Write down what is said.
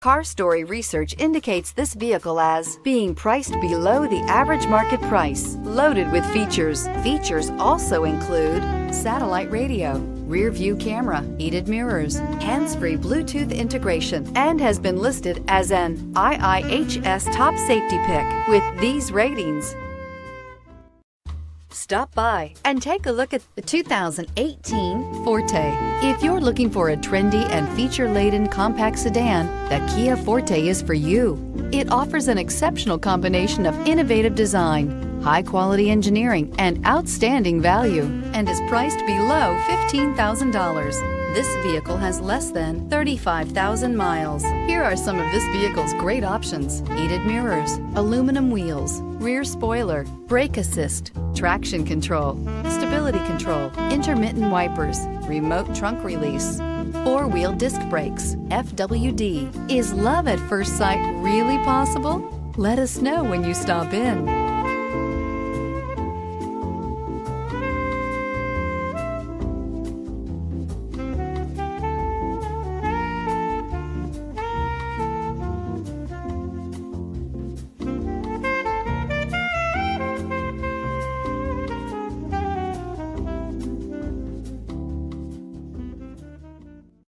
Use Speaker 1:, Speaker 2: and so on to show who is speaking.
Speaker 1: Car Story research indicates this vehicle as being priced below the average market price, loaded with features. Features also include satellite radio, rear view camera, heated mirrors, hands-free Bluetooth integration, and has been listed as an IIHS top safety pick with these ratings. Stop by and take a look at the 2018 Forte. If you're looking for a trendy and feature-laden compact sedan, the Kia Forte is for you. It offers an exceptional combination of innovative design, high-quality engineering, and outstanding value, and is priced below $15,000. This vehicle has less than 35,000 miles. Here are some of this vehicle's great options: heated mirrors, aluminum wheels, rear spoiler, brake assist, traction control, stability control, intermittent wipers, remote trunk release, four-wheel disc brakes, FWD. Is love at first sight really possible? Let us know when you stop in.